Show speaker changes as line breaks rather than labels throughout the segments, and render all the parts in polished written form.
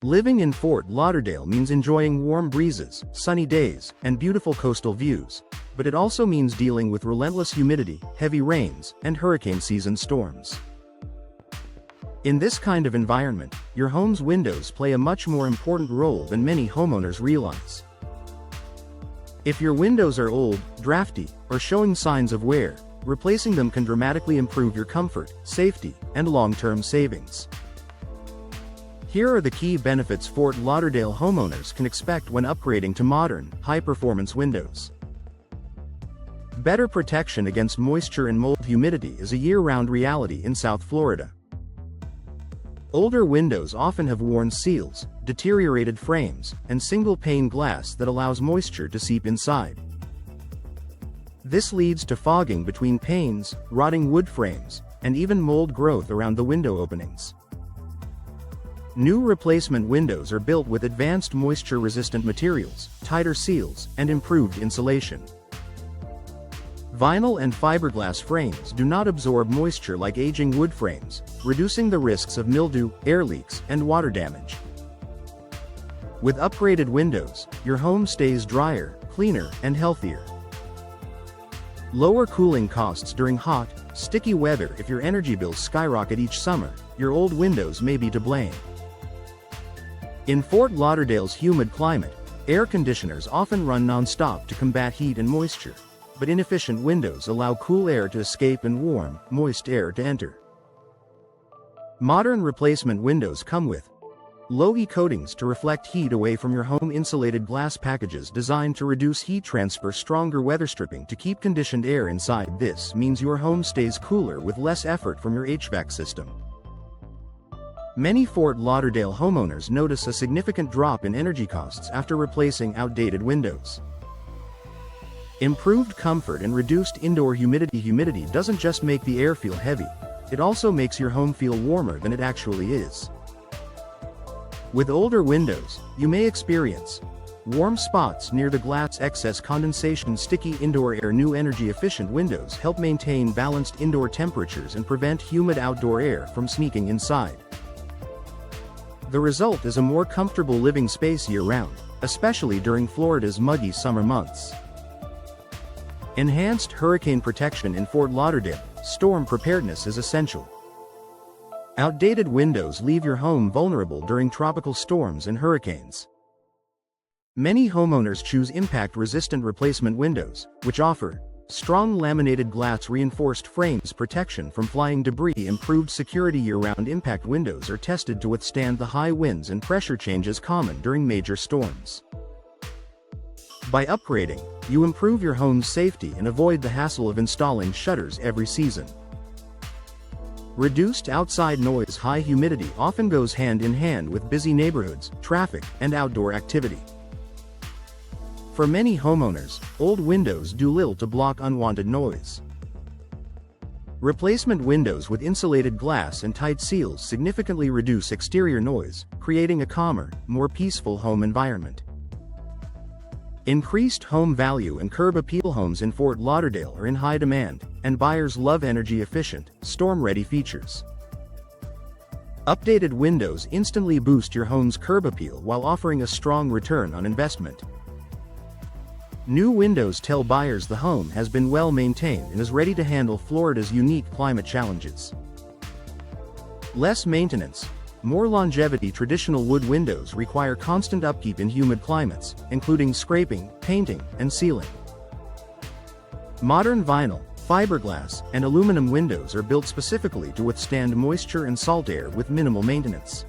Living in Fort Lauderdale means enjoying warm breezes, sunny days, and beautiful coastal views, but it also means dealing with relentless humidity, heavy rains, and hurricane season storms. In this kind of environment, your home's windows play a much more important role than many homeowners realize. If your windows are old, drafty, or showing signs of wear, replacing them can dramatically improve your comfort, safety, and long-term savings. Here are the key benefits Fort Lauderdale homeowners can expect when upgrading to modern, high-performance windows. Better protection against moisture and mold. Humidity is a year-round reality in South Florida. Older windows often have worn seals, deteriorated frames, and single-pane glass that allows moisture to seep inside. This leads to fogging between panes, rotting wood frames, and even mold growth around the window openings. New replacement windows are built with advanced moisture-resistant materials, tighter seals, and improved insulation. Vinyl and fiberglass frames do not absorb moisture like aging wood frames, reducing the risks of mildew, air leaks, and water damage. With upgraded windows, your home stays drier, cleaner, and healthier. Lower cooling costs during hot, sticky weather. If your energy bills skyrocket each summer, your old windows may be to blame. In Fort Lauderdale's humid climate, air conditioners often run non-stop to combat heat and moisture, but inefficient windows allow cool air to escape and warm, moist air to enter. Modern replacement windows come with low-E coatings to reflect heat away from your home, insulated glass packages designed to reduce heat transfer, stronger weather stripping to keep conditioned air inside. This means your home stays cooler with less effort from your HVAC system. Many Fort Lauderdale homeowners notice a significant drop in energy costs after replacing outdated windows. Improved comfort and reduced indoor humidity. Humidity doesn't just make the air feel heavy, it also makes your home feel warmer than it actually is. With older windows, you may experience warm spots near the glass, excess condensation, sticky indoor air. New energy-efficient windows help maintain balanced indoor temperatures and prevent humid outdoor air from sneaking inside. The result is a more comfortable living space year-round, especially during Florida's muggy summer months. Enhanced hurricane protection in Fort Lauderdale. Storm preparedness is essential. Outdated windows leave your home vulnerable during tropical storms and hurricanes. Many homeowners choose impact-resistant replacement windows, which offer strong laminated glass reinforced frames, protection from flying debris, improved security year-round. Impact windows are tested to withstand the high winds and pressure changes common during major storms. By upgrading, you improve your home's safety and avoid the hassle of installing shutters every season. Reduced outside noise. High humidity often goes hand in hand with busy neighborhoods, traffic, and outdoor activity. For many homeowners, old windows do little to block unwanted noise. Replacement windows with insulated glass and tight seals significantly reduce exterior noise, creating a calmer, more peaceful home environment. Increased home value and curb appeal. Homes in Fort Lauderdale are in high demand, and buyers love energy-efficient, storm-ready features. Updated windows instantly boost your home's curb appeal while offering a strong return on investment. New windows tell buyers the home has been well maintained and is ready to handle Florida's unique climate challenges. Less maintenance, more longevity. Traditional wood windows require constant upkeep in humid climates, including scraping, painting, and sealing. Modern vinyl, fiberglass, and aluminum windows are built specifically to withstand moisture and salt air with minimal maintenance.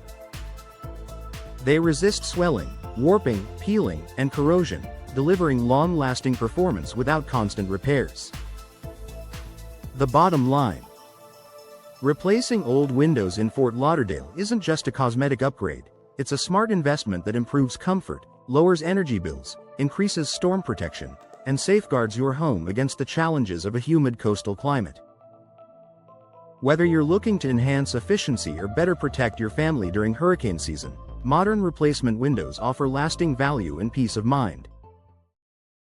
They resist swelling, warping, peeling, and corrosion, delivering long-lasting performance without constant repairs. The bottom line: replacing old windows in Fort Lauderdale isn't just a cosmetic upgrade, it's a smart investment that improves comfort, lowers energy bills, increases storm protection, and safeguards your home against the challenges of a humid coastal climate. Whether you're looking to enhance efficiency or better protect your family during hurricane season, modern replacement windows offer lasting value and peace of mind.